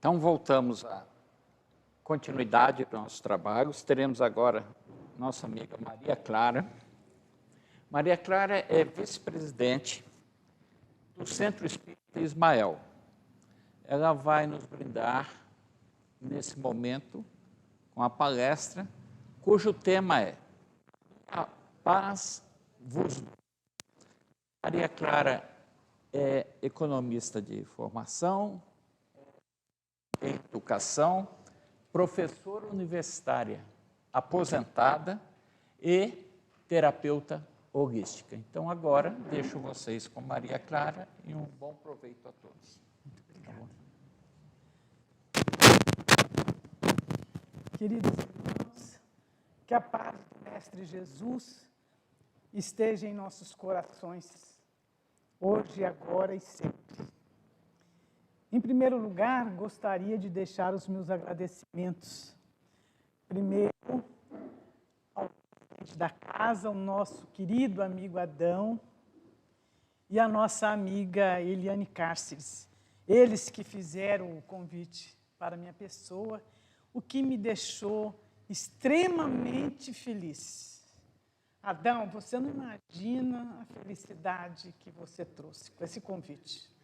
Então, voltamos à continuidade dos nossos trabalhos. Teremos agora nossa amiga Maria Clara. Maria Clara é vice-presidente do Centro Espírita Ismael. Ela vai nos brindar, nesse momento, com a palestra, cujo tema é A Paz vos dou. Maria Clara é economista de formação, em educação, professora universitária aposentada e terapeuta holística. Então, agora, deixo vocês com Maria Clara e um bom proveito a todos. Muito obrigada. Queridos irmãos, que a paz do Mestre Jesus esteja em nossos corações, hoje, agora e sempre. Em primeiro lugar, gostaria de deixar os meus agradecimentos. Primeiro, ao presidente da casa, o nosso querido amigo Adão, e a nossa amiga Eliane Cáceres. Eles que fizeram o convite para a minha pessoa, o que me deixou extremamente feliz. Adão, você não imagina a felicidade que você trouxe com esse convite.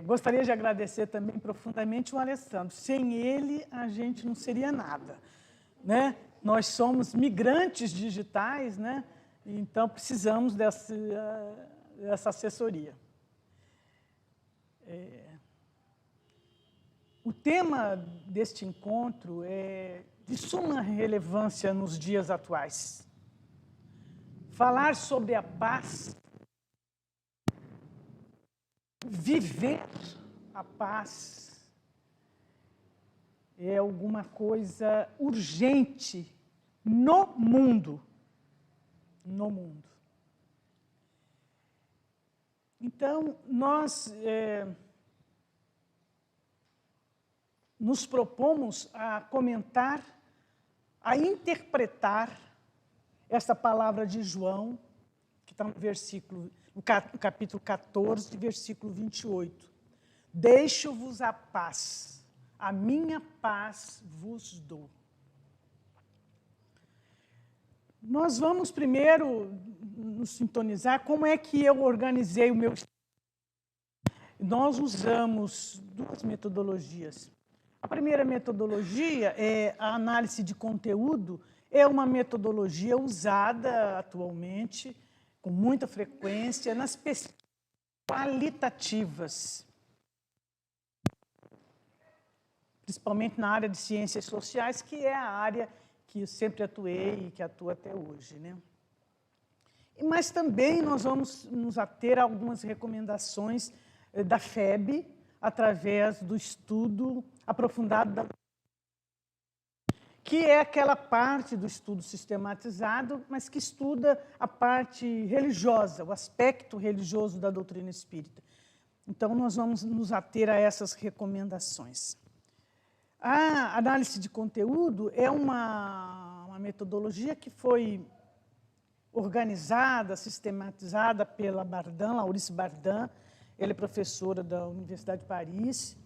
Gostaria de agradecer também profundamente o Alessandro. Sem ele, a gente não seria nada, né? Nós somos migrantes digitais, né? Então, precisamos dessa assessoria. O tema deste encontro é de suma relevância nos dias atuais. Falar sobre a paz, viver a paz, é alguma coisa urgente no mundo. No mundo. Então, nós nos propomos a comentar, a interpretar esta palavra de João, que está no capítulo 14, versículo 28. Deixo-vos a paz, a minha paz vos dou. Nós vamos primeiro nos sintonizar como é que eu organizei o meu. Nós usamos duas metodologias. A primeira metodologia é a análise de conteúdo, é uma metodologia usada atualmente, com muita frequência, nas pesquisas qualitativas, principalmente na área de ciências sociais, que é a área que eu sempre atuei e que atuo até hoje, né? Mas também nós vamos nos ater a algumas recomendações da FEB, através do estudo aprofundado que é aquela parte do estudo sistematizado, mas que estuda a parte religiosa, o aspecto religioso da doutrina espírita. Então, nós vamos nos ater a essas recomendações. A análise de conteúdo é uma metodologia que foi organizada, sistematizada pela Bardin, Laurice Bardin. Ela é professora da Universidade de Paris.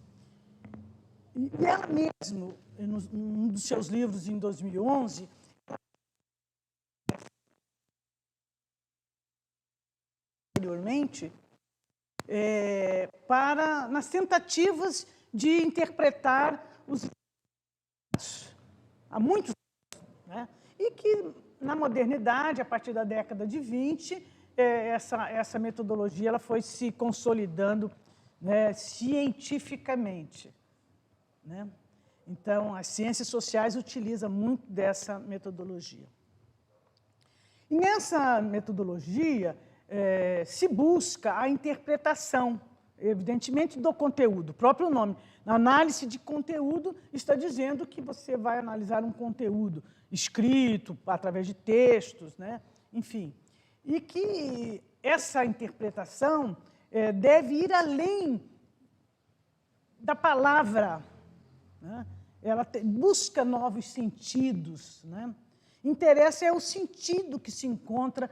E ela mesma, num dos seus livros, em 2011, anteriormente, nas tentativas de interpretar os há muitos anos, né? E que, na modernidade, a partir da década de 20, essa metodologia ela foi se consolidando, né, cientificamente, né? Então, as ciências sociais utilizam muito dessa metodologia. E nessa metodologia, se busca a interpretação, evidentemente, do conteúdo, o próprio nome. Na análise de conteúdo, está dizendo que você vai analisar um conteúdo escrito, através de textos, né? Enfim. E que essa interpretação deve ir além da palavra, né? Ela busca novos sentidos, né? Interessa é o sentido que se encontra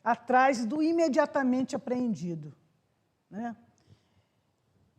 atrás do imediatamente apreendido, né?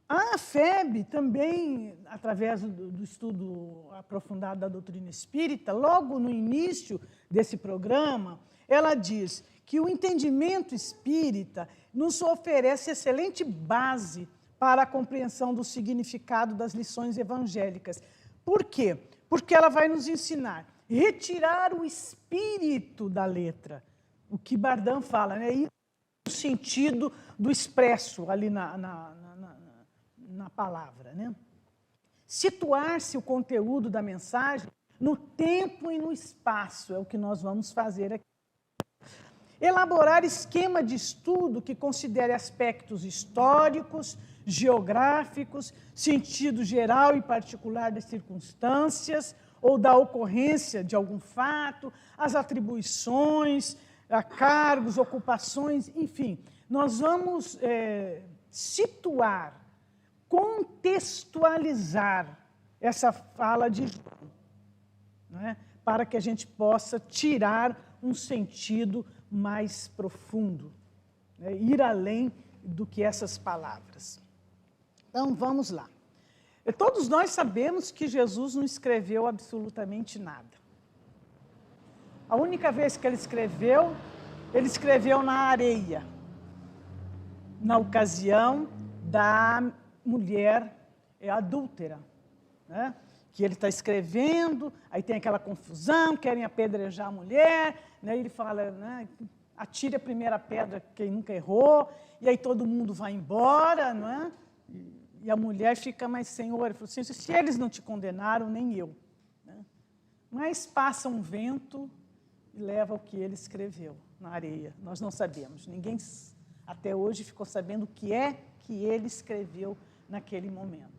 A FEB também, através do estudo aprofundado da doutrina espírita, logo no início desse programa, ela diz que o entendimento espírita nos oferece excelente base para a compreensão do significado das lições evangélicas. Por quê? Porque ela vai nos ensinar a retirar o espírito da letra, o que Bardhan fala, né? Ir no sentido do expresso ali na palavra, né? Situar-se o conteúdo da mensagem no tempo e no espaço, é o que nós vamos fazer aqui. Elaborar esquema de estudo que considere aspectos históricos, geográficos, sentido geral e particular das circunstâncias ou da ocorrência de algum fato, as atribuições, a cargos, ocupações, enfim. Nós vamos situar, contextualizar essa fala de João, né, para que a gente possa tirar um sentido mais profundo, né, ir além do que essas palavras. Então, vamos lá. Todos nós sabemos que Jesus não escreveu absolutamente nada. A única vez que ele escreveu na areia, na ocasião da mulher adúltera, né? Que ele está escrevendo, aí tem aquela confusão, querem apedrejar a mulher, né? Ele fala, né, atire a primeira pedra quem nunca errou, e aí todo mundo vai embora, não é? E a mulher fica, mas Senhor, ele falou assim, se eles não te condenaram, nem eu. Né? Mas passa um vento e leva o que ele escreveu na areia. Nós não sabemos, ninguém até hoje ficou sabendo o que é que ele escreveu naquele momento.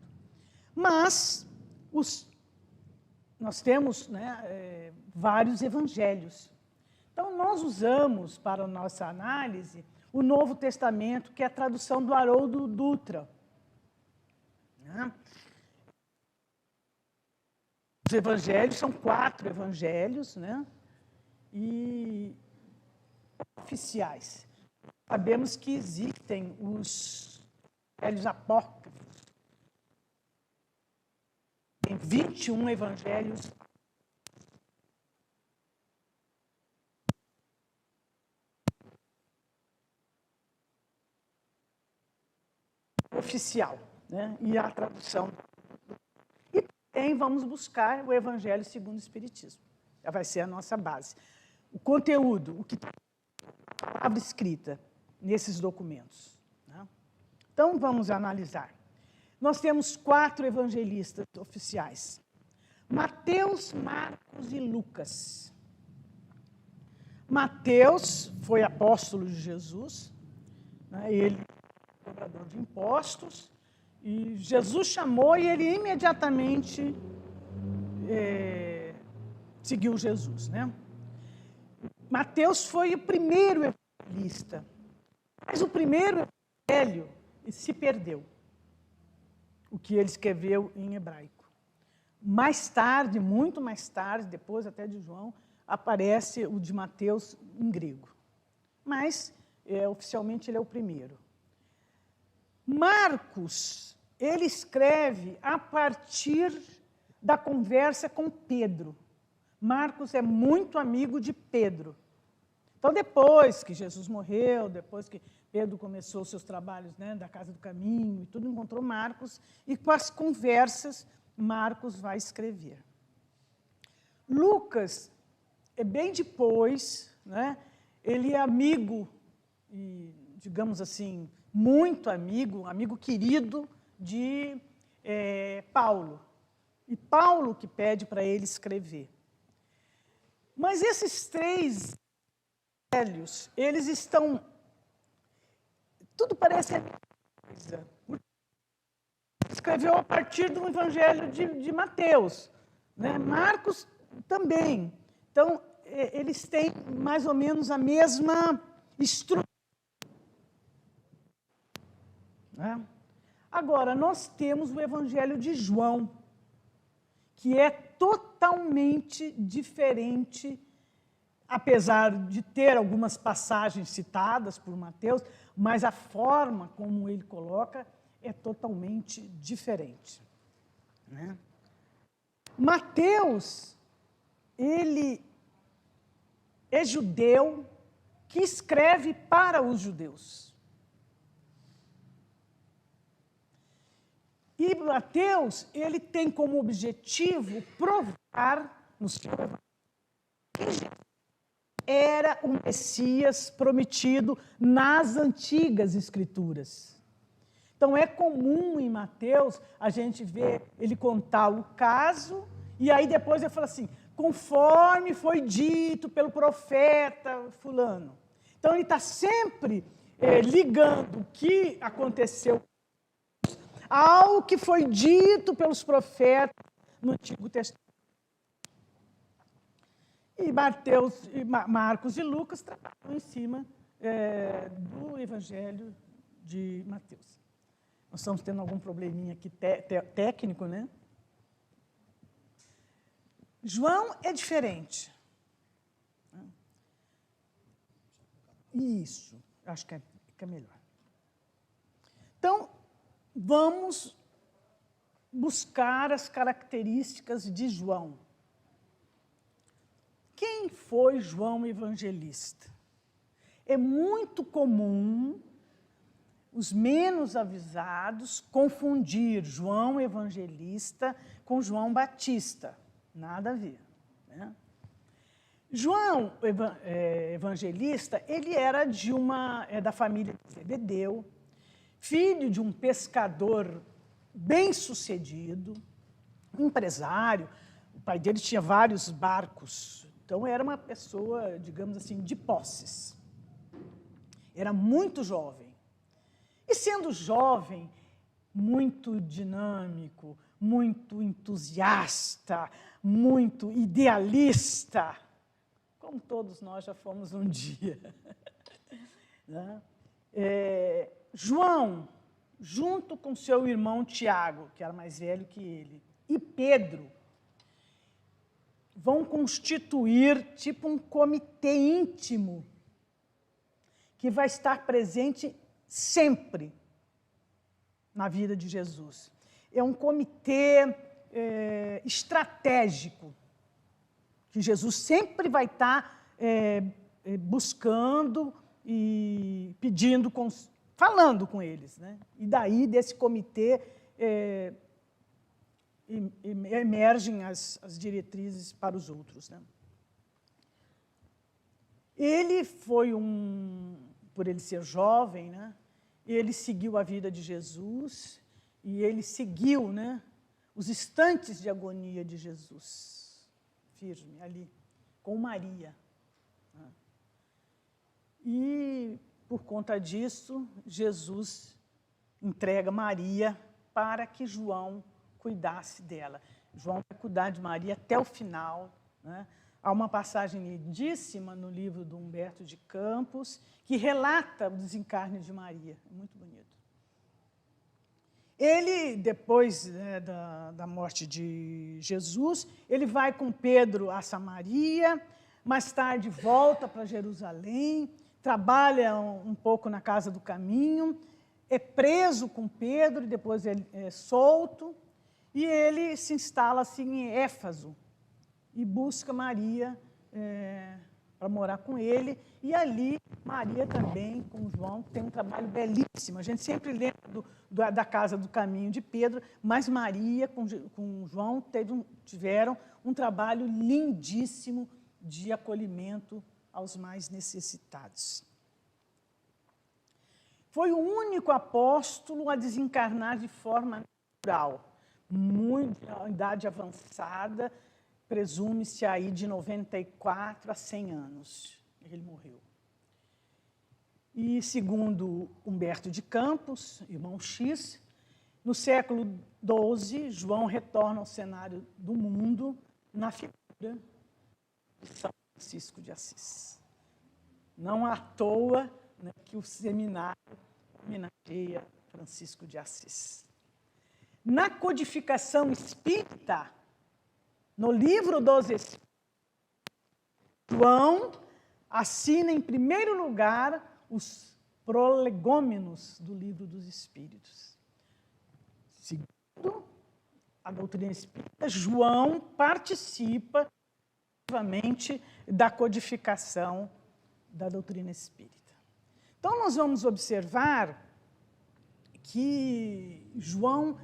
Mas nós temos, né, vários evangelhos. Então, nós usamos para a nossa análise o Novo Testamento, que é a tradução do Haroldo Dutra. Né? Os evangelhos são 4 evangelhos, né? E oficiais. Sabemos que existem os evangelhos apócrifos. Tem 21 evangelhos oficial, né? E a tradução. E também vamos buscar o Evangelho segundo o Espiritismo. Já vai ser a nossa base. O conteúdo, o que está a palavra escrita nesses documentos. Né? Então, vamos analisar. Nós temos 4 evangelistas oficiais. Mateus, Marcos e Lucas. Mateus foi apóstolo de Jesus, né? Ele cobrador de impostos, e Jesus chamou e ele imediatamente seguiu Jesus, né? Mateus foi o primeiro evangelista, mas o primeiro evangelho se perdeu, o que ele escreveu em hebraico. Mais tarde, muito mais tarde, depois até de João, aparece o de Mateus em grego, mas oficialmente ele é o primeiro. Marcos, ele escreve a partir da conversa com Pedro. Marcos é muito amigo de Pedro. Então, depois que Jesus morreu, depois que Pedro começou os seus trabalhos, né, da Casa do Caminho e tudo, encontrou Marcos, e com as conversas, Marcos vai escrever. Lucas é bem depois, né, ele é amigo, e, digamos assim, muito amigo querido de Paulo. E Paulo que pede para ele escrever. Mas esses 3 evangelhos, eles estão... Tudo parece a mesma coisa. Escreveu a partir do evangelho de Mateus. Né? Marcos também. Então, eles têm mais ou menos a mesma estrutura. Agora, nós temos o Evangelho de João, que é totalmente diferente, apesar de ter algumas passagens citadas por Mateus, mas a forma como ele coloca é totalmente diferente, né? Mateus, ele é judeu que escreve para os judeus. E Mateus, ele tem como objetivo provar no seu evangelho que Jesus era o Messias prometido nas antigas Escrituras. Então, é comum em Mateus a gente ver ele contar o caso, e aí depois ele fala assim, conforme foi dito pelo profeta fulano. Então, ele está sempre ligando o que aconteceu ao que foi dito pelos profetas no Antigo Testamento. E Marcos e Lucas trabalham em cima do Evangelho de Mateus. Nós estamos tendo algum probleminha aqui técnico, né? João é diferente. Isso, acho que é melhor. Então, vamos buscar as características de João. Quem foi João Evangelista? É muito comum os menos avisados confundir João Evangelista com João Batista. Nada a ver, né? João Evangelista, ele era da família de Zebedeu, filho de um pescador bem-sucedido, empresário. O pai dele tinha vários barcos, então era uma pessoa, digamos assim, de posses. Era muito jovem. E sendo jovem, muito dinâmico, muito entusiasta, muito idealista, como todos nós já fomos um dia. Né? João, junto com seu irmão Tiago, que era mais velho que ele, e Pedro, vão constituir tipo um comitê íntimo que vai estar presente sempre na vida de Jesus. É um comitê estratégico, que Jesus sempre vai estar buscando e pedindo, falando com eles, né? E daí, desse comitê, emergem as diretrizes para os outros, né? Ele foi por ele ser jovem, né? Ele seguiu a vida de Jesus e ele seguiu, né, os instantes de agonia de Jesus, firme ali, com Maria. Né? E, por conta disso, Jesus entrega Maria para que João cuidasse dela. João vai cuidar de Maria até o final, né? Há uma passagem lindíssima no livro do Humberto de Campos que relata o desencarne de Maria. É muito bonito. Ele, depois, né, da morte de Jesus, ele vai com Pedro a Samaria, mais tarde volta para Jerusalém, trabalha um pouco na Casa do Caminho, é preso com Pedro e depois é solto, e ele se instala assim em Éfaso, e busca Maria para morar com ele. E ali, Maria também, com João, tem um trabalho belíssimo. A gente sempre lembra da Casa do Caminho de Pedro, mas Maria com João tiveram um trabalho lindíssimo de acolhimento aos mais necessitados. Foi o único apóstolo a desencarnar de forma natural, muito em idade avançada, presume-se aí de 94 a 100 anos. Ele morreu. E, segundo Humberto de Campos, irmão X, no século XII, João retorna ao cenário do mundo na figura de São Francisco de Assis. Não à toa, né, que o seminário homenageia Francisco de Assis. Na codificação espírita, no livro dos Espíritos, João assina em primeiro lugar os prolegômenos do livro dos Espíritos. Segundo a doutrina espírita, João participa ativamente da codificação da doutrina espírita. Então, nós vamos observar que João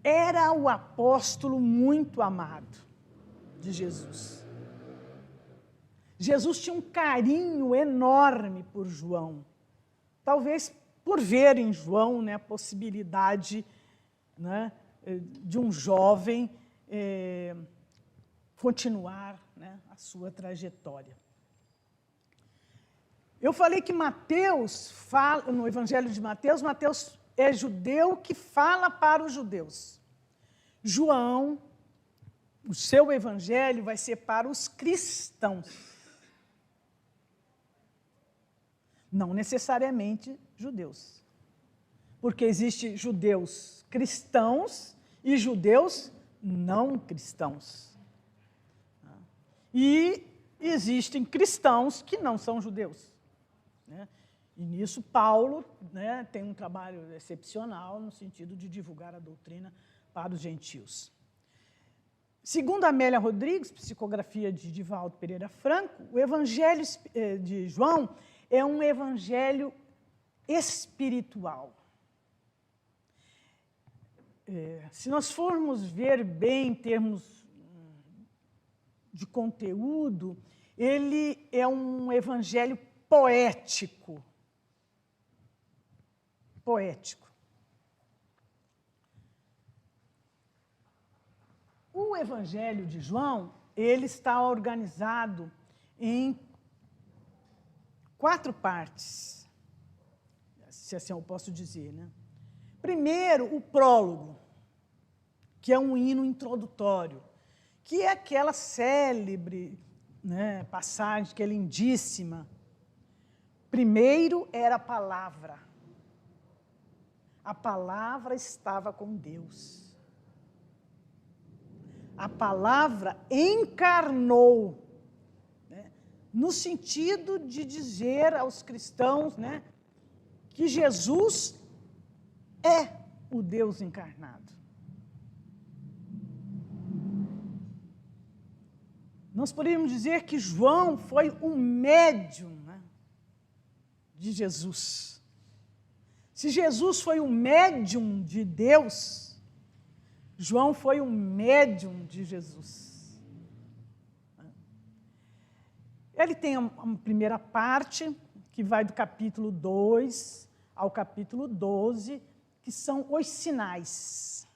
era o apóstolo muito amado de Jesus. Jesus tinha um carinho enorme por João, talvez por ver em João, né, a possibilidade, né, de um jovem continuar, né, a sua trajetória. Eu falei que Mateus fala, no Evangelho de Mateus, Mateus é judeu que fala para os judeus. João, o seu evangelho vai ser para os cristãos. Não necessariamente judeus. Porque existem judeus cristãos e judeus não cristãos. E existem cristãos que não são judeus. E nisso Paulo, né, tem um trabalho excepcional no sentido de divulgar a doutrina para os gentios. Segundo Amélia Rodrigues, psicografia de Divaldo Pereira Franco, o evangelho de João é um evangelho espiritual. Se nós formos ver bem em termos de conteúdo, ele é um evangelho poético. Poético. O Evangelho de João, ele está organizado em 4 partes, se assim eu posso dizer, né? Primeiro, o prólogo, que é um hino introdutório, que é aquela célebre, né, passagem que é lindíssima. Primeiro era a palavra. A palavra estava com Deus. A palavra encarnou, né, no sentido de dizer aos cristãos, né, que Jesus é o Deus encarnado. Nós poderíamos dizer que João foi um médium, né, de Jesus. Se Jesus foi um médium de Deus, João foi um médium de Jesus. Ele tem uma primeira parte, que vai do capítulo 2 ao capítulo 12, que são os sinais.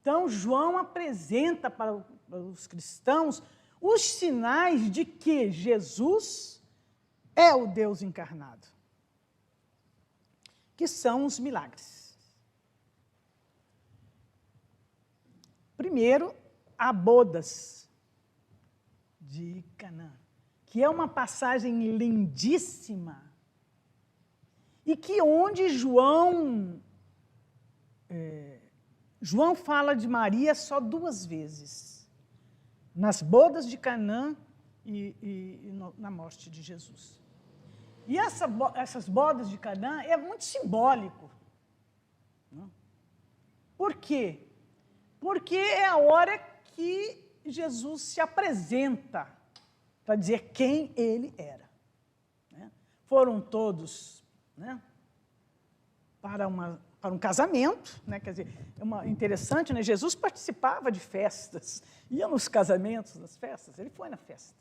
Então, João apresenta para os cristãos os sinais de que Jesus é o Deus encarnado, que são os milagres. Primeiro, a bodas de Canaã, que é uma passagem lindíssima, e que onde João fala de Maria só 2 vezes, nas bodas de Canaã e na morte de Jesus. E essas bodas de Canaã é muito simbólico. Não? Por quê? Porque é a hora que Jesus se apresenta para dizer quem ele era. Né? Foram todos, né, para um casamento, né? Quer dizer, interessante, né? Jesus participava de festas, ia nos casamentos, nas festas, ele foi na festa.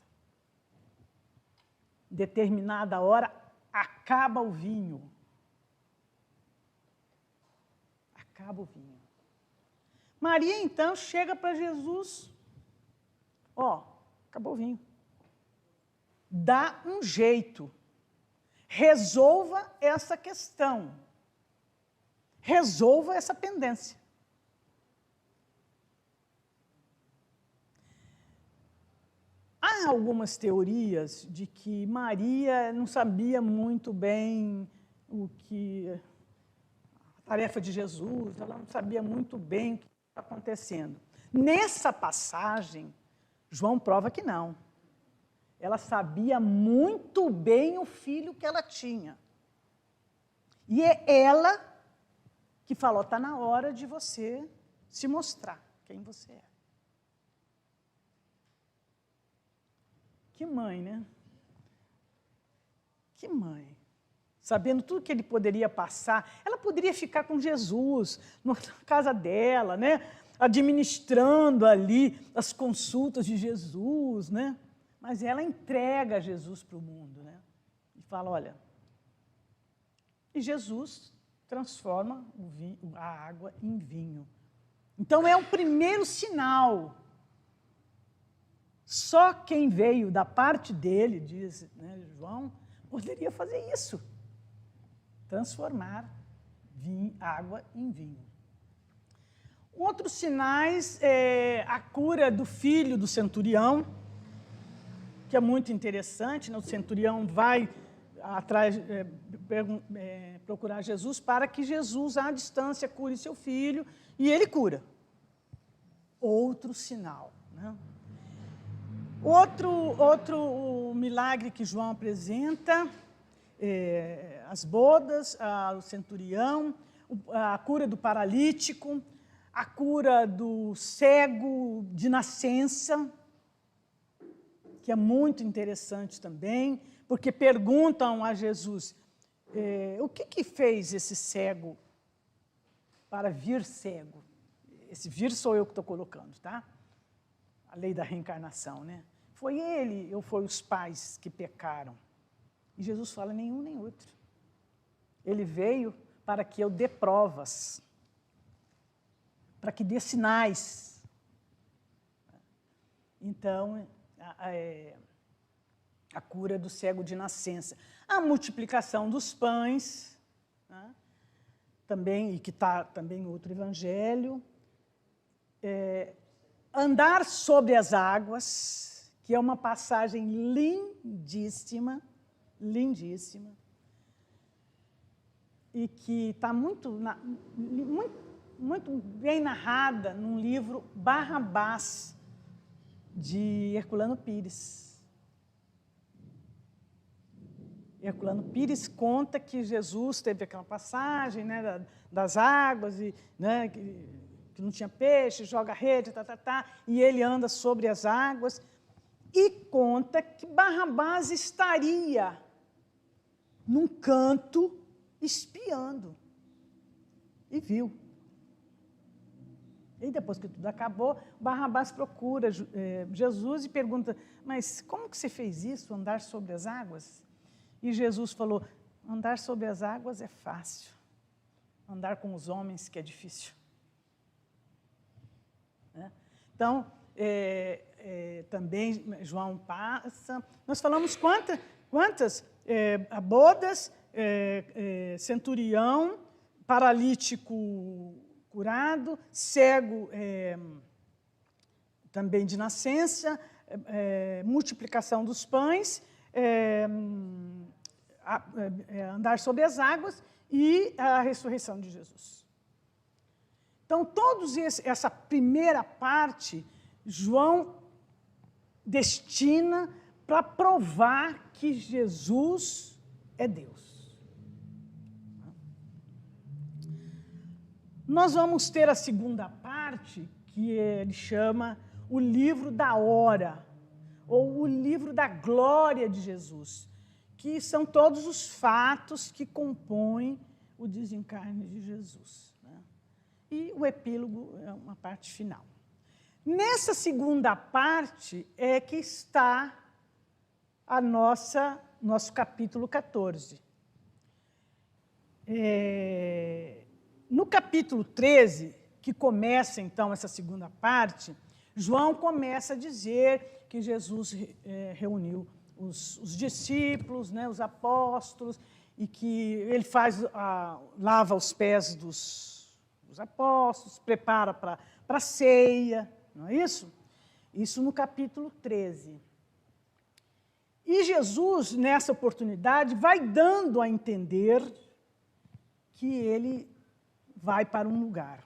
Determinada hora, acaba o vinho. Acaba o vinho. Maria, então, chega para Jesus, acabou o vinho. Dá um jeito. Resolva essa questão. Resolva essa pendência. Há algumas teorias de que Maria não sabia muito bem a tarefa de Jesus, ela não sabia muito bem o que estava acontecendo. Nessa passagem, João prova que não. Ela sabia muito bem o filho que ela tinha. E é ela que fala, está na hora de você se mostrar quem você é. Que mãe, né? Que mãe. Sabendo tudo que ele poderia passar, ela poderia ficar com Jesus na casa dela, né? Administrando ali as consultas de Jesus, né? Mas ela entrega Jesus para o mundo, né? E fala, olha... E Jesus transforma a água em vinho. Então, é o primeiro sinal. Só quem veio da parte dele, diz, né, João, poderia fazer isso. Transformar água em vinho. Outros sinais é a cura do filho do centurião, que é muito interessante, né? O centurião vai atrás, procurar Jesus para que Jesus, à distância, cure seu filho, e ele cura. Outro sinal, né? Outro milagre que João apresenta, as bodas, o centurião, a cura do paralítico, a cura do cego de nascença, que é muito interessante também, porque perguntam a Jesus, o que fez esse cego para vir cego? Esse vir sou eu que estou colocando, tá? A lei da reencarnação, né? Foi ele ou foi os pais que pecaram? E Jesus fala, nenhum nem outro. Ele veio para que eu dê provas, para que dê sinais. Então, a cura do cego de nascença. A multiplicação dos pães, né? Também, e que está também em outro evangelho. Andar sobre as águas, que é uma passagem lindíssima, lindíssima, e que está muito bem narrada num livro Barrabás, de Herculano Pires. Herculano Pires conta que Jesus teve aquela passagem, né, das águas, e, né, que não tinha peixe, joga a rede, e ele anda sobre as águas, e conta que Barrabás estaria num canto espiando, e viu. E depois que tudo acabou, Barrabás procura Jesus e pergunta, mas como que você fez isso, andar sobre as águas? E Jesus falou, andar sobre as águas é fácil, andar com os homens que é difícil. Então, também João passa, nós falamos quantas bodas, centurião, paralítico curado, cego também de nascença, multiplicação dos pães, andar sobre as águas e a ressurreição de Jesus. Então, essa primeira parte, João destina para provar que Jesus é Deus. Nós vamos ter a segunda parte, que ele chama o livro da hora, ou o livro da glória de Jesus, que são todos os fatos que compõem o desencarne de Jesus. E o epílogo é uma parte final. Nessa segunda parte é que está nosso capítulo 14. No capítulo 13, que começa então essa segunda parte, João começa a dizer que Jesus reuniu os discípulos, né, os apóstolos, e que ele lava os pés dos apóstolos, prepara para a ceia, não é isso? Isso no capítulo 13. E Jesus, nessa oportunidade, vai dando a entender que ele vai para um lugar,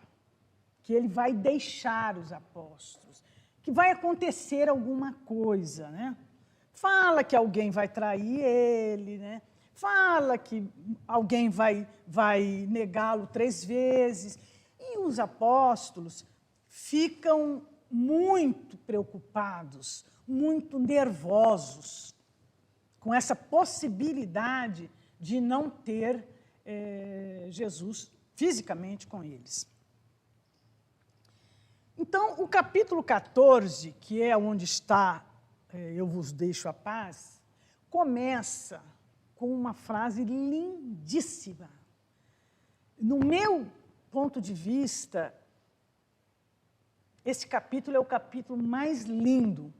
que ele vai deixar os apóstolos, que vai acontecer alguma coisa, né? Fala que alguém vai trair ele, né? fala que alguém vai negá-lo 3 vezes. E os apóstolos ficam muito preocupados, muito nervosos com essa possibilidade de não ter Jesus fisicamente com eles. Então, o capítulo 14, que é onde está Eu vos deixo a paz, começa com uma frase lindíssima. No meu ponto de vista, esse capítulo é o capítulo mais lindo.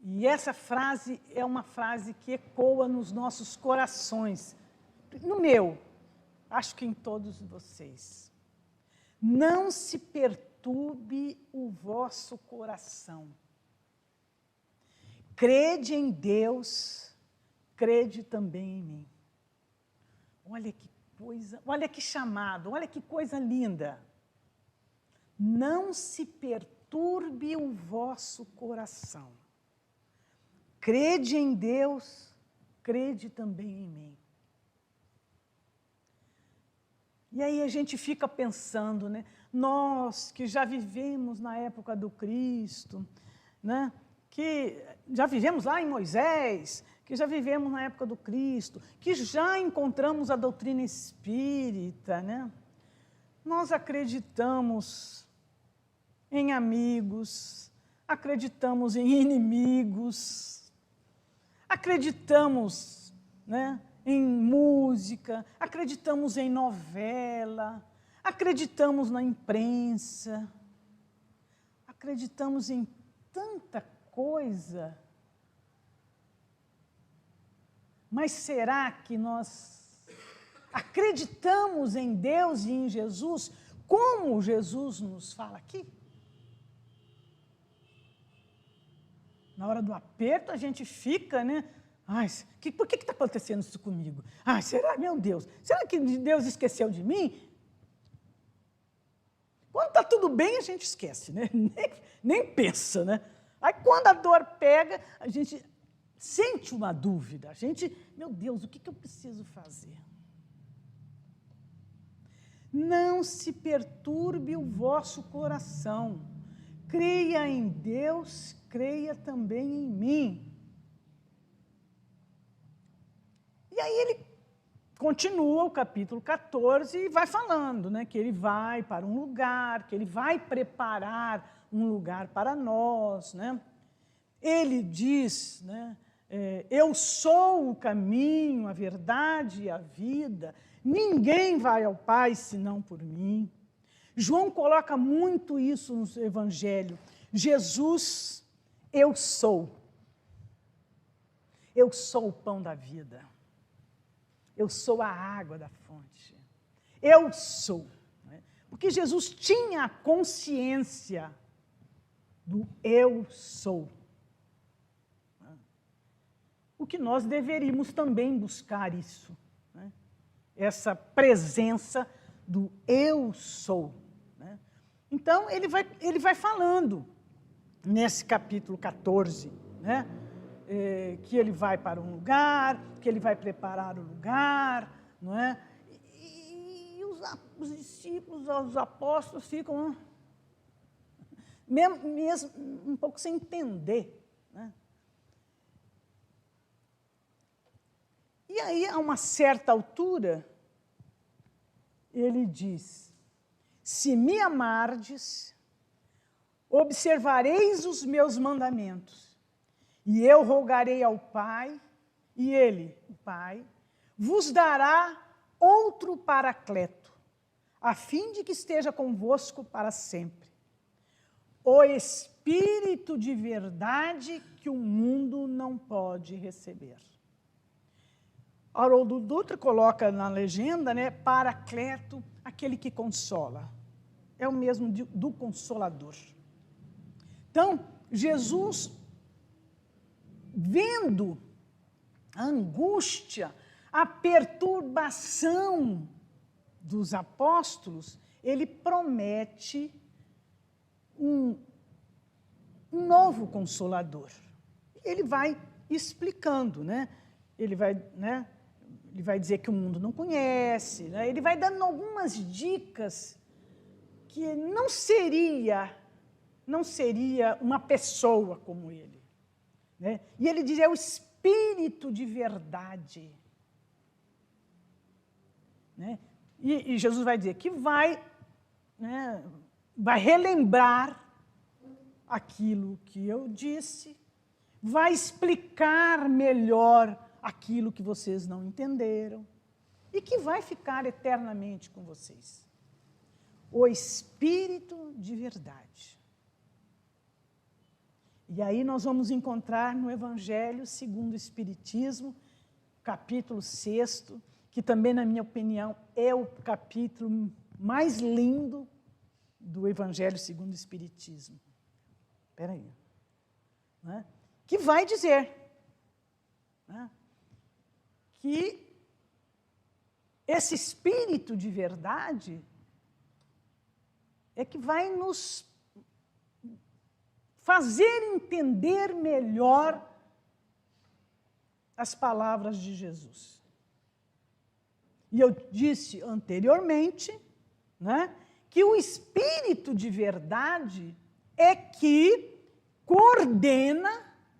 E essa frase é uma frase que ecoa nos nossos corações. No meu, acho que em todos vocês. Não se perturbe o vosso coração. Crede em Deus, crede também em mim. Olha que coisa, olha que chamado, olha que coisa linda. Não se perturbe o vosso coração. Crede em Deus, crede também em mim. E aí a gente fica pensando, né? Nós que já vivemos na época do Cristo, né? Que já vivemos lá em Moisés, que já vivemos na época do Cristo, que já encontramos a doutrina espírita, né? Nós acreditamos em amigos, acreditamos em inimigos, acreditamos, né, em música, acreditamos em novela, acreditamos na imprensa, acreditamos em tanta coisa. Mas será que nós acreditamos em Deus e em Jesus como Jesus nos fala aqui? Na hora do aperto a gente fica, né? Ai, por que está acontecendo isso comigo? Ai, será, meu Deus, será que Deus esqueceu de mim? Quando está tudo bem, a gente esquece, né? Nem pensa, né? Aí, quando a dor pega, a gente sente uma dúvida. A gente, meu Deus, o que eu preciso fazer? Não se perturbe o vosso coração. Creia em Deus, creia também em mim. E aí ele continua o capítulo 14 e vai falando, né, que ele vai para um lugar, que ele vai preparar um lugar para nós, né? Ele diz, né, eu sou o caminho, a verdade e a vida, ninguém vai ao Pai senão por mim. João coloca muito isso no Evangelho. Jesus, eu sou o pão da vida. Eu sou a água da fonte. Eu sou. Porque Jesus tinha a consciência do eu sou. O que nós deveríamos também buscar isso. Né? Essa presença do eu sou. Né? Então, ele vai falando nesse capítulo 14, né? Que ele vai para um lugar, que ele vai preparar o lugar, não é? E os discípulos, os apóstolos ficam mesmo um pouco sem entender, né? E aí, a uma certa altura, ele diz, se me amardes, observareis os meus mandamentos, e eu rogarei ao Pai, e Ele, o Pai, vos dará outro Paracleto, a fim de que esteja convosco para sempre. O Espírito de verdade que o mundo não pode receber. Haroldo Dutra coloca na legenda, né, Paracleto, aquele que consola. É o mesmo do Consolador. Então, Jesus, vendo a angústia, a perturbação dos apóstolos, ele promete um novo Consolador. Ele vai explicando, né? ele vai, né, ele vai dizer que o mundo não conhece, né? Ele vai dando algumas dicas que não seria uma pessoa como ele, né? E ele diz, é o Espírito de verdade, né? E Jesus vai dizer que vai, né, vai relembrar aquilo que eu disse, vai explicar melhor aquilo que vocês não entenderam e que vai ficar eternamente com vocês. O Espírito de verdade. E aí nós vamos encontrar no Evangelho segundo o Espiritismo, capítulo 6, que também, na minha opinião, é o capítulo mais lindo do Evangelho segundo o Espiritismo. Espera aí. Né? Que vai dizer, né, que esse Espírito de verdade é que vai nos fazer entender melhor as palavras de Jesus. E eu disse anteriormente, né, que o Espírito de verdade é que coordena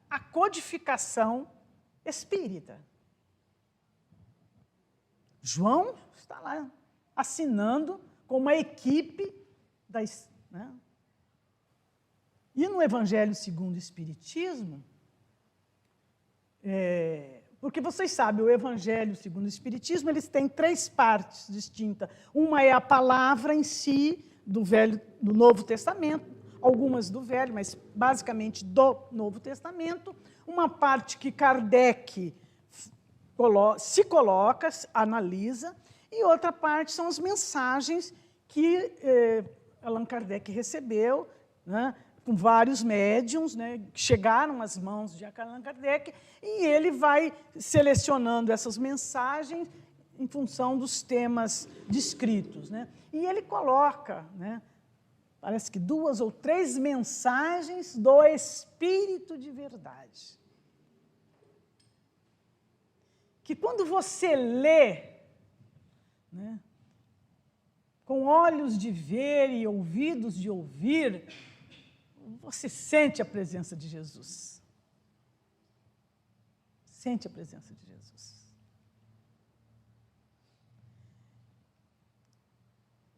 a codificação espírita. João está lá assinando com uma equipe né? E no Evangelho segundo o Espiritismo, porque vocês sabem, o Evangelho segundo o Espiritismo, eles têm 3 partes distintas. Uma é a palavra em si, do Novo Testamento, algumas do Velho, mas basicamente do Novo Testamento. Uma parte que Kardec se coloca, analisa, e outra parte são as mensagens que Allan Kardec recebeu, né, com vários médiuns, né, que chegaram às mãos de Allan Kardec, e ele vai selecionando essas mensagens em função dos temas descritos, né? E ele coloca, né, parece que 2 ou 3 mensagens do Espírito de verdade. Que quando você lê, né, com olhos de ver e ouvidos de ouvir, você sente a presença de Jesus. Sente a presença de Jesus.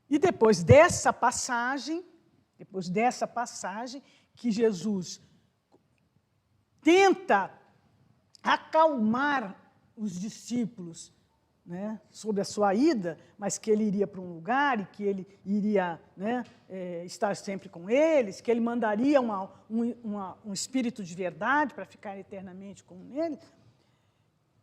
E depois dessa passagem, que Jesus tenta acalmar os discípulos, né, sobre a sua ida, mas que ele iria para um lugar e que ele iria, né, estar sempre com eles, que ele mandaria um espírito de verdade para ficar eternamente com ele.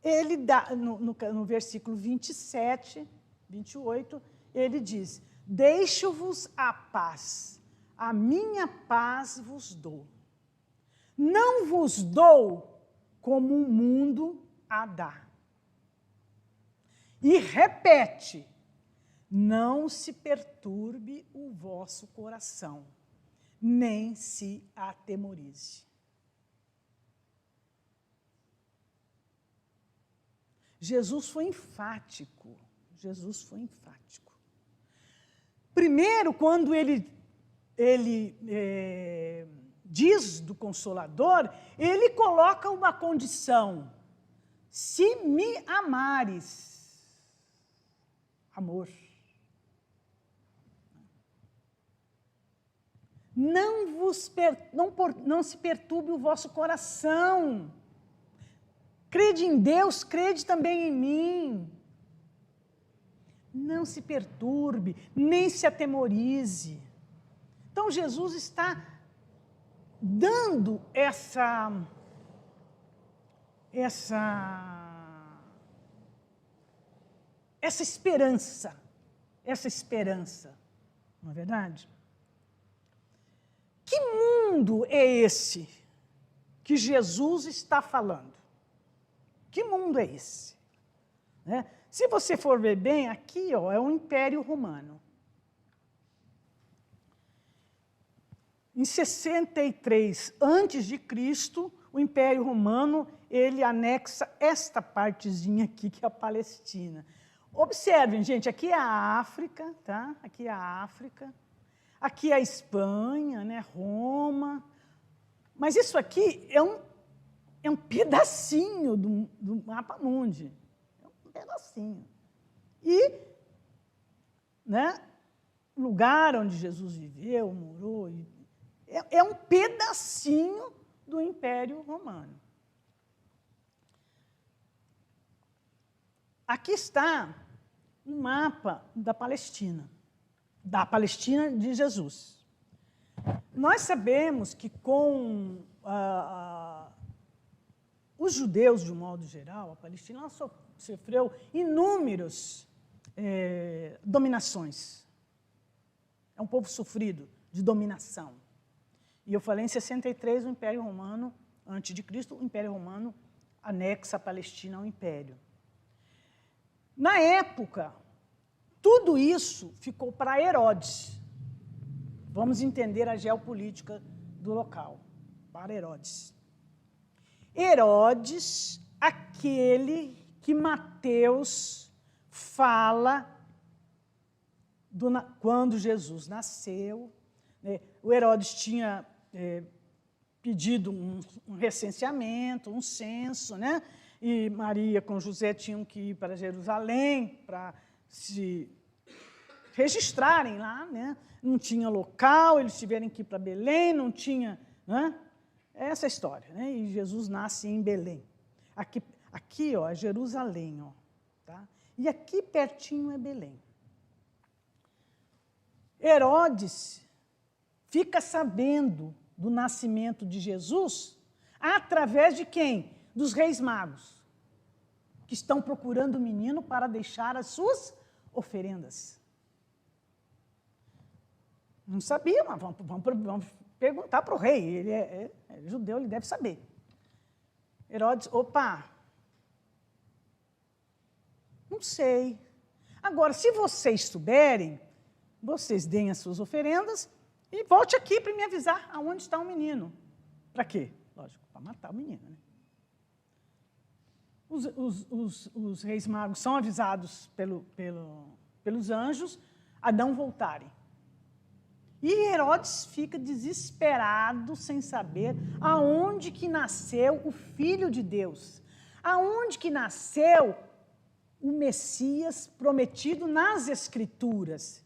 Ele dá, no versículo 27, 28, ele diz, deixo-vos a paz, a minha paz vos dou. Não vos dou como o mundo a dá. E repete, não se perturbe o vosso coração, nem se atemorize. Jesus foi enfático. Primeiro, quando ele diz do Consolador, ele coloca uma condição. Se me amares, amor. Não se perturbe o vosso coração. Crede em Deus, crede também em mim. Não se perturbe, nem se atemorize. Então, Jesus está dando essa esperança, não é verdade? Que mundo é esse que Jesus está falando? Que mundo é esse? Né? Se você for ver bem, aqui ó, é o Império Romano. Em 63 a.C., o Império Romano ele anexa esta partezinha aqui, que é a Palestina. Observem, gente, aqui é a África, tá? Aqui é a África. Aqui é a Espanha, né? Roma. Mas isso aqui é um pedacinho do mapa mundi. É um pedacinho. E, né, o lugar onde Jesus viveu, morou, é um pedacinho do Império Romano. Aqui está um mapa da Palestina de Jesus. Nós sabemos que com os judeus, de um modo geral, a Palestina ela sofreu inúmeras dominações. É um povo sofrido de dominação. E eu falei em 63, o Império Romano, antes de Cristo, o Império Romano anexa a Palestina ao Império. Na época, tudo isso ficou para Herodes. Vamos entender a geopolítica do local, para Herodes. Herodes, aquele que Mateus fala quando Jesus nasceu, né? O Herodes tinha pedido um recenseamento, um censo, né? E Maria com José tinham que ir para Jerusalém para se registrarem lá, né? Não tinha local, eles tiveram que ir para Belém, não tinha, né? Essa história, né? E Jesus nasce em Belém. Aqui ó, é Jerusalém, ó, tá? E aqui pertinho é Belém. Herodes fica sabendo do nascimento de Jesus através de quem? Dos reis magos, que estão procurando o menino para deixar as suas oferendas. Não sabia, mas vamos perguntar para o rei. Ele é judeu, ele deve saber. Herodes, opa, não sei. Agora, se vocês souberem, vocês deem as suas oferendas e volte aqui para me avisar aonde está o menino. Para quê? Lógico, para matar o menino, né? Os reis magos são avisados pelos anjos a não voltarem. E Herodes fica desesperado sem saber aonde que nasceu o Filho de Deus, aonde que nasceu o Messias prometido nas Escrituras,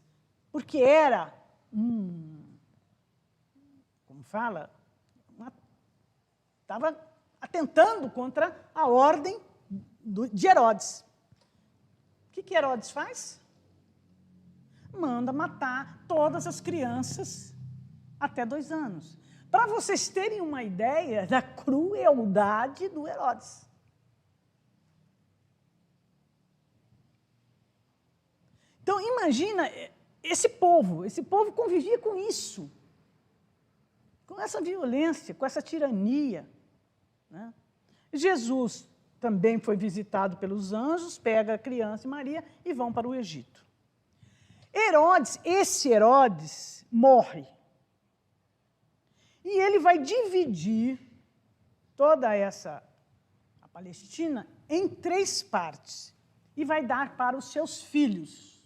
porque era como fala, estava atentando contra a ordem de Herodes. O que Herodes faz? Manda matar todas as crianças até 2 anos. Para vocês terem uma ideia da crueldade do Herodes. Então, imagina, esse povo convivia com isso, com essa violência, com essa tirania, né? Jesus também foi visitado pelos anjos, pega a criança e Maria e vão para o Egito. Esse Herodes morre. E ele vai dividir toda a Palestina em 3 partes e vai dar para os seus filhos.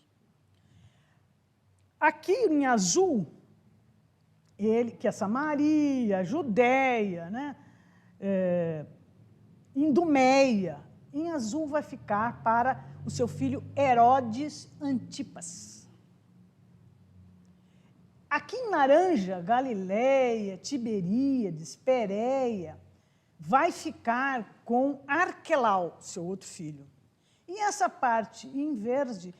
Aqui em azul, que é Samaria, Judéia, né? Idumeia, em azul vai ficar para o seu filho Herodes Antipas. Aqui em laranja, Galileia, Tiberíades, Pérea, vai ficar com Arquelau, seu outro filho. E essa parte em verde,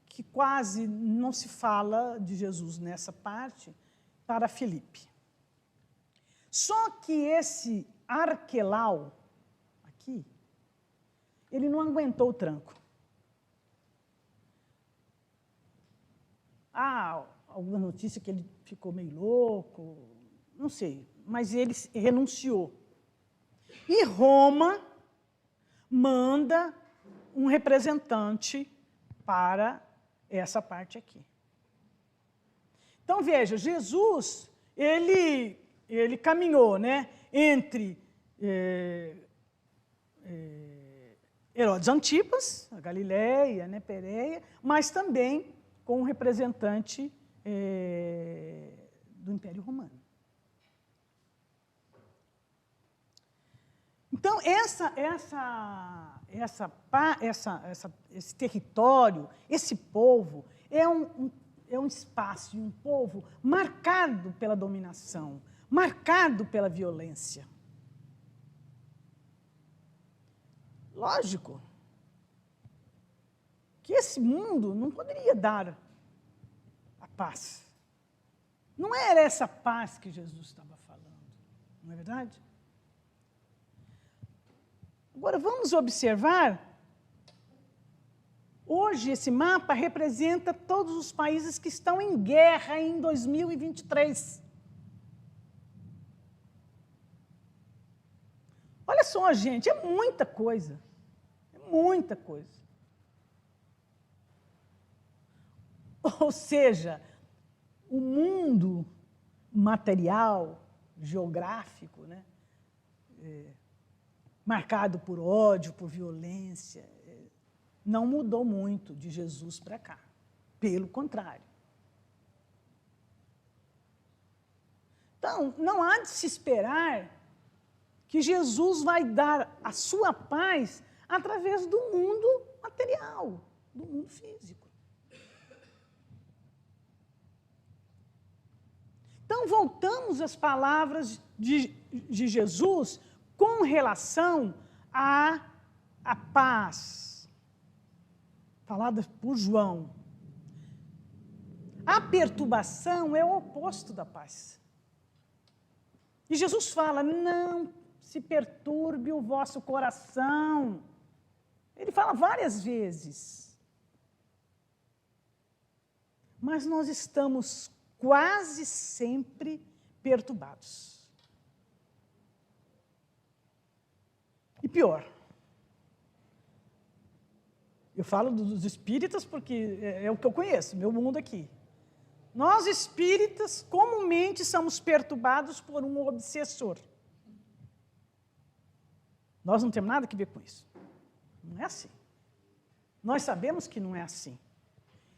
que quase não se fala de Jesus nessa parte, para Filipe. Só que esse Arquelau, aqui, ele não aguentou o tranco. Alguma notícia que ele ficou meio louco, não sei, mas ele renunciou. E Roma manda um representante para essa parte aqui. Então, veja, Jesus, ele caminhou, né, entre Herodes Antipas, a Galileia, né, Pérea, mas também com um representante do Império Romano. Então, esse território, esse povo, é um espaço e um povo marcado pela dominação, marcado pela violência. Lógico que esse mundo não poderia dar a paz. Não era essa paz que Jesus estava falando, não é verdade? Agora, vamos observar, hoje esse mapa representa todos os países que estão em guerra em 2023. Olha só, gente, é muita coisa. É muita coisa. Ou seja, o mundo material, geográfico, né, marcado por ódio, por violência, não mudou muito de Jesus para cá. Pelo contrário. Então, não há de se esperar que Jesus vai dar a sua paz através do mundo material, do mundo físico. Então, voltamos às palavras de Jesus com relação à paz, falada por João. A perturbação é o oposto da paz. E Jesus fala, não se perturbe o vosso coração. Ele fala várias vezes. Mas nós estamos quase sempre perturbados. E pior, eu falo dos espíritas porque é o que eu conheço, meu mundo aqui. Nós espíritas comumente somos perturbados por um obsessor. Nós não temos nada a ver com isso. Não é assim. Nós sabemos que não é assim.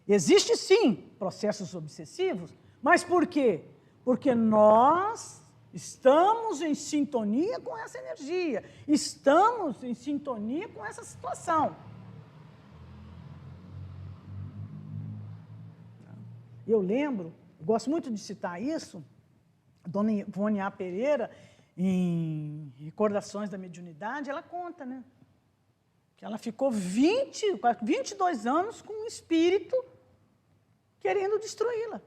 Existem, sim, processos obsessivos, mas por quê? Porque nós estamos em sintonia com essa energia, estamos em sintonia com essa situação. Eu lembro, gosto muito de citar isso, Dona Ivone A. Pereira, em Recordações da Mediunidade, ela conta, né? Que ela ficou 22 anos com um espírito querendo destruí-la.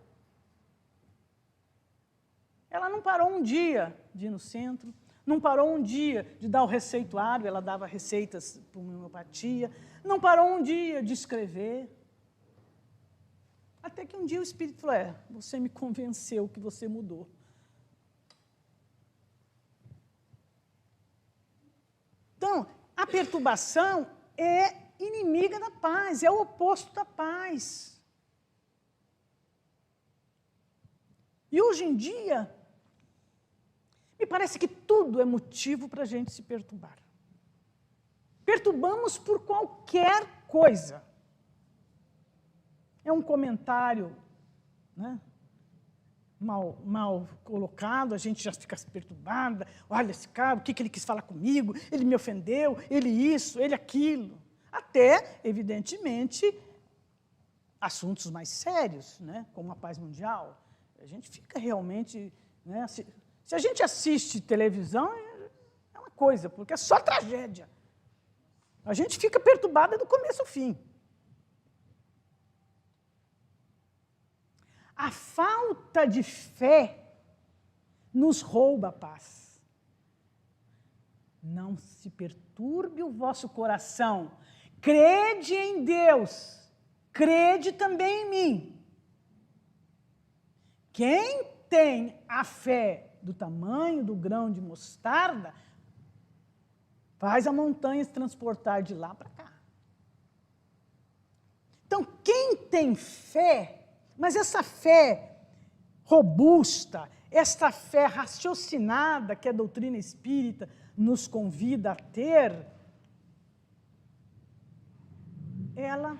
Ela não parou um dia de ir no centro, não parou um dia de dar o receituário, ela dava receitas por homeopatia, não parou um dia de escrever. Até que um dia o espírito falou, você me convenceu que você mudou. Então, a perturbação é inimiga da paz, é o oposto da paz. E hoje em dia, me parece que tudo é motivo para a gente se perturbar. Perturbamos por qualquer coisa. É um comentário, né, mal colocado, a gente já fica perturbada. Olha esse cara, o que ele quis falar comigo? Ele me ofendeu, ele isso, ele aquilo. Até, evidentemente, assuntos mais sérios, né, como a paz mundial. A gente fica realmente, né, se a gente assiste televisão, é uma coisa, porque é só tragédia. A gente fica perturbada do começo ao fim. A falta de fé nos rouba a paz. Não se perturbe o vosso coração. Crede em Deus, crede também em mim. Quem tem a fé do tamanho do grão de mostarda, faz a montanha se transportar de lá para cá. Então, quem tem fé, mas essa fé robusta, esta fé raciocinada que a doutrina espírita nos convida a ter, ela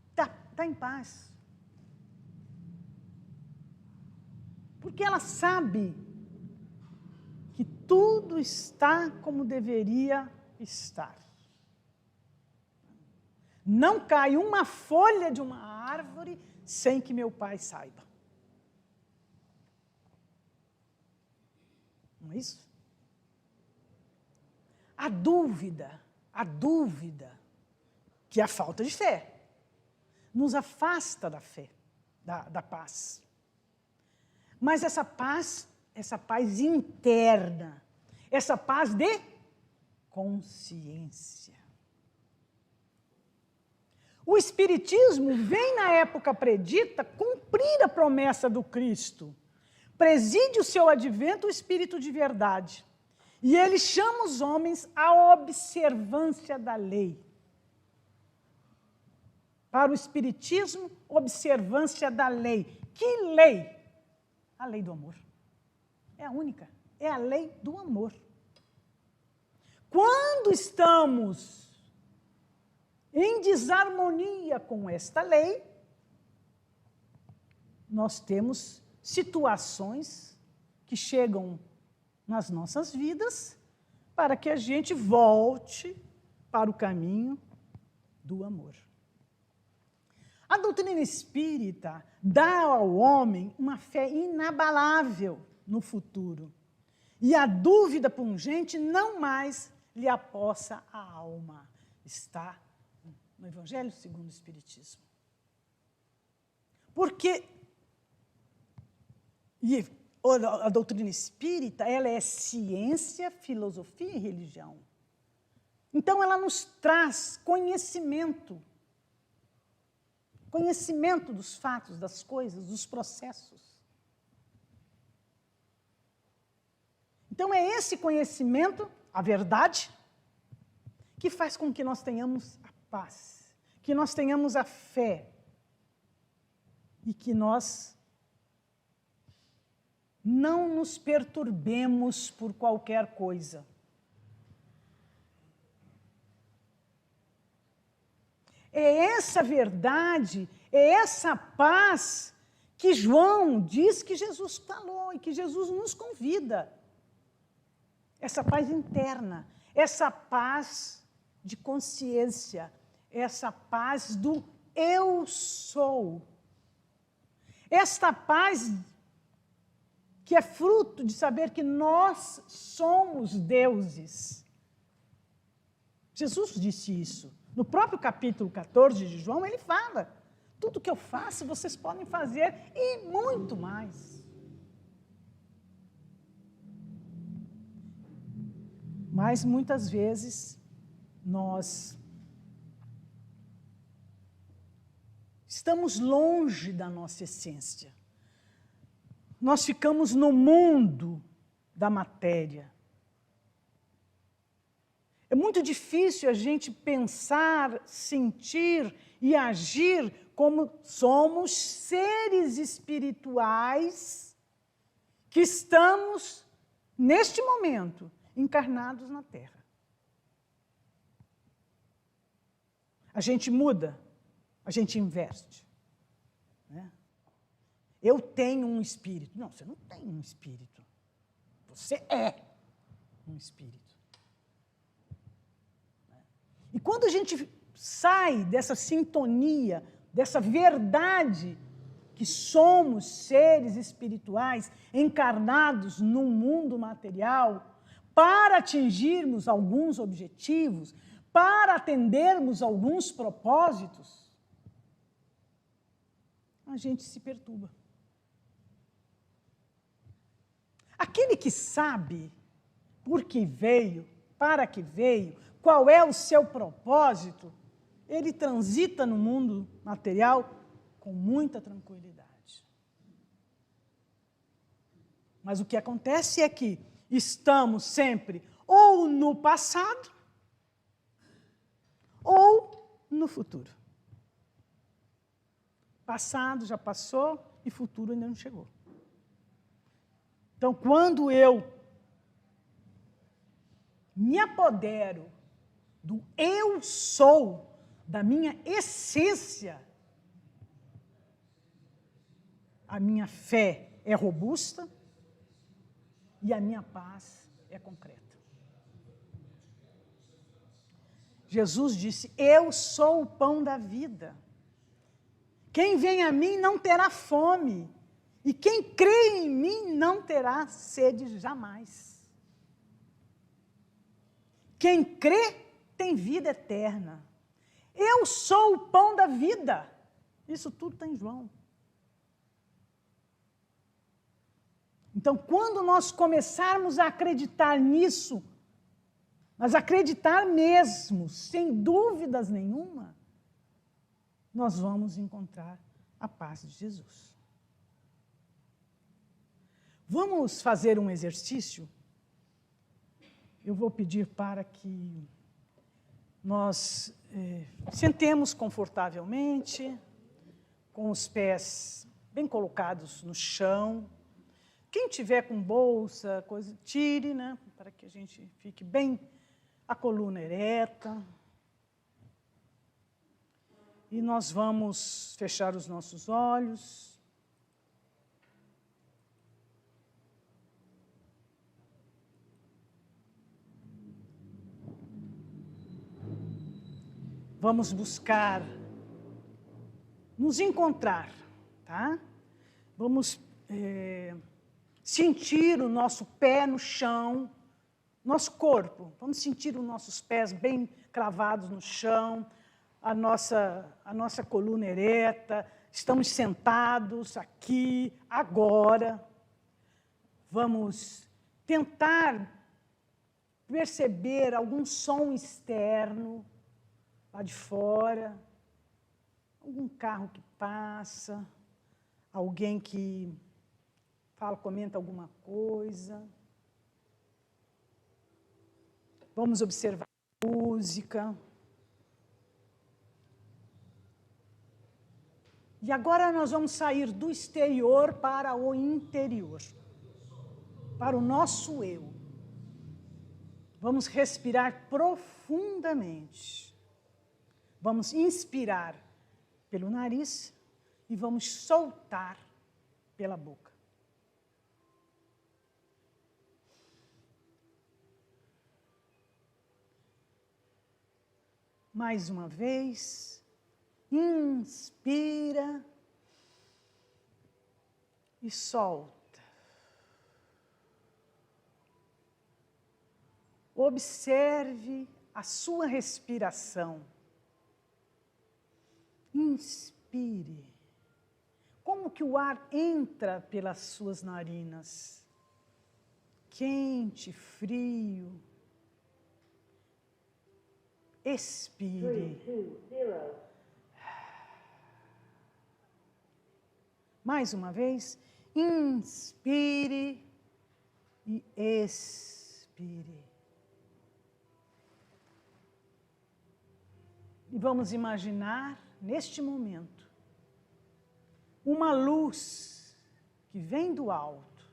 está em paz. Porque ela sabe que tudo está como deveria estar. Não cai uma folha de uma árvore sem que meu pai saiba. Não é isso? A dúvida, que é a falta de fé, nos afasta da fé, da paz. Mas essa paz interna, essa paz de consciência. O Espiritismo vem, na época predita, cumprir a promessa do Cristo. Preside o seu advento o Espírito de verdade. E ele chama os homens à observância da lei. Para o Espiritismo, observância da lei. Que lei? A lei do amor. É a única. É a lei do amor. Quando estamos em desarmonia com esta lei, nós temos situações que chegam nas nossas vidas para que a gente volte para o caminho do amor. A doutrina espírita dá ao homem uma fé inabalável no futuro. E a dúvida pungente não mais lhe apossa a alma. Está no Evangelho segundo o Espiritismo. Porque a doutrina espírita, ela é ciência, filosofia e religião. Então, ela nos traz conhecimento dos fatos, das coisas, dos processos. Então, é esse conhecimento, a verdade, que faz com que nós tenhamos a paz, que nós tenhamos a fé e que nós não nos perturbemos por qualquer coisa. É essa verdade, é essa paz que João diz que Jesus falou e que Jesus nos convida. Essa paz interna, essa paz de consciência, essa paz do eu sou. Esta paz que é fruto de saber que nós somos deuses. Jesus disse isso. No próprio capítulo 14 de João, ele fala: tudo que eu faço, vocês podem fazer e muito mais. Mas, muitas vezes, nós estamos longe da nossa essência. Nós ficamos no mundo da matéria. É muito difícil a gente pensar, sentir e agir como somos seres espirituais que estamos, neste momento, encarnados na Terra. A gente muda, a gente inverte. Né? Eu tenho um espírito. Não, você não tem um espírito. Você é um espírito. E quando a gente sai dessa sintonia, dessa verdade que somos seres espirituais encarnados num mundo material, para atingirmos alguns objetivos, para atendermos alguns propósitos, a gente se perturba. Aquele que sabe por que veio, para que veio, qual é o seu propósito, ele transita no mundo material com muita tranquilidade. Mas o que acontece é que estamos sempre ou no passado ou no futuro. Passado já passou e futuro ainda não chegou. Então, quando eu me apodero do eu sou, da minha essência, a minha fé é robusta e a minha paz é concreta. Jesus disse: eu sou o pão da vida. Quem vem a mim não terá fome, e quem crê em mim não terá sede jamais. Quem crê tem vida eterna. Eu sou o pão da vida. Isso tudo está em João. Então, quando nós começarmos a acreditar nisso, mas acreditar mesmo, sem dúvidas nenhuma, nós vamos encontrar a paz de Jesus. Vamos fazer um exercício? Eu vou pedir para que nós sentemos confortavelmente, com os pés bem colocados no chão. Quem tiver com bolsa, coisa, tire, né, para que a gente fique bem, a coluna ereta. E nós vamos fechar os nossos olhos. Vamos buscar nos encontrar, tá? Vamos sentir o nosso pé no chão, nosso corpo. Vamos sentir os nossos pés bem cravados no chão, a nossa coluna ereta. Estamos sentados aqui, agora. Vamos tentar perceber algum som externo, lá de fora, algum carro que passa, alguém que comenta alguma coisa. Vamos observar a música. E agora nós vamos sair do exterior para o interior, para o nosso eu. Vamos respirar profundamente. Vamos inspirar pelo nariz e vamos soltar pela boca. Mais uma vez, inspira e solta. Observe a sua respiração. Inspire. Como que o ar entra pelas suas narinas? Quente, frio. Expire. 3, 2, 0. Mais uma vez, inspire e expire. E vamos imaginar, neste momento, uma luz que vem do alto,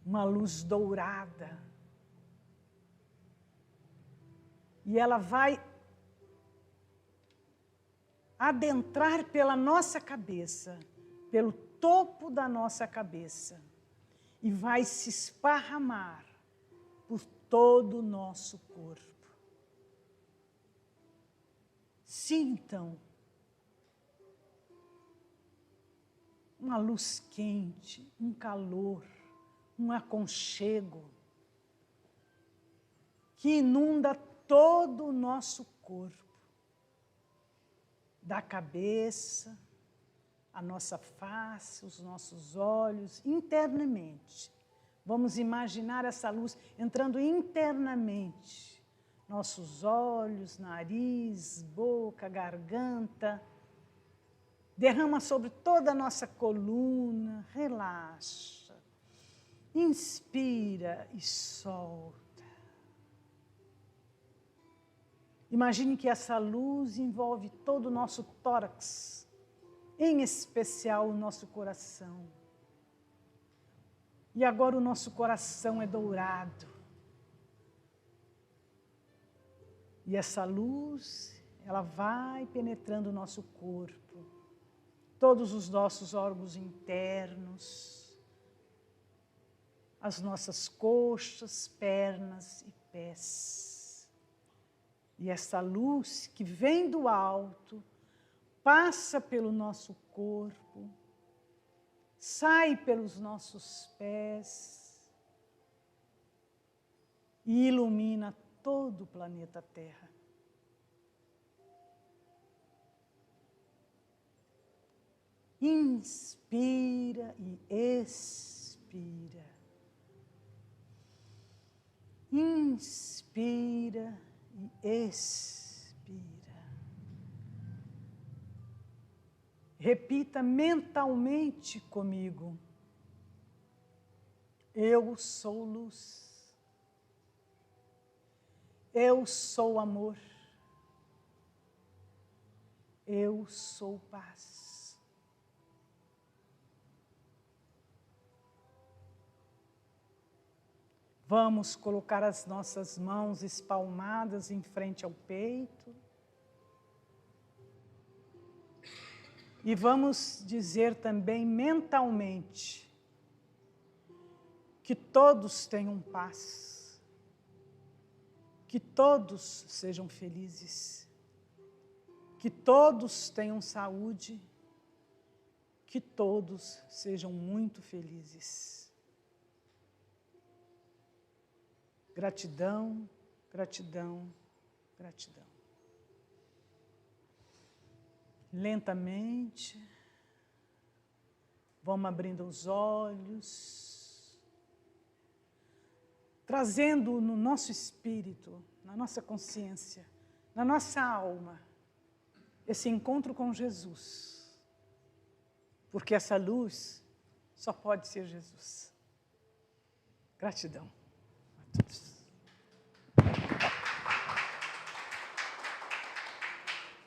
uma luz dourada, e ela vai adentrar pela nossa cabeça, pelo topo da nossa cabeça, e vai se esparramar por todo o nosso corpo. Sintam uma luz quente, um calor, um aconchego que inunda todo o nosso corpo, da cabeça, a nossa face, os nossos olhos, internamente. Vamos imaginar essa luz entrando internamente. Nossos olhos, nariz, boca, garganta. Derrama sobre toda a nossa coluna, relaxa. Inspira e solta. Imagine que essa luz envolve todo o nosso tórax, em especial o nosso coração. E agora o nosso coração é dourado. E essa luz, ela vai penetrando o nosso corpo, todos os nossos órgãos internos, as nossas coxas, pernas e pés. E essa luz que vem do alto, passa pelo nosso corpo, sai pelos nossos pés e ilumina todo o planeta Terra. Inspira e expira. Inspira e expira. Repita mentalmente comigo. Eu sou luz. Eu sou amor. Eu sou paz. Vamos colocar as nossas mãos espalmadas em frente ao peito. E vamos dizer também mentalmente que todos tenham paz, que todos sejam felizes, que todos tenham saúde, que todos sejam muito felizes. Gratidão, gratidão, gratidão. Lentamente, vamos abrindo os olhos, trazendo no nosso espírito, na nossa consciência, na nossa alma, esse encontro com Jesus. Porque essa luz só pode ser Jesus. Gratidão a todos.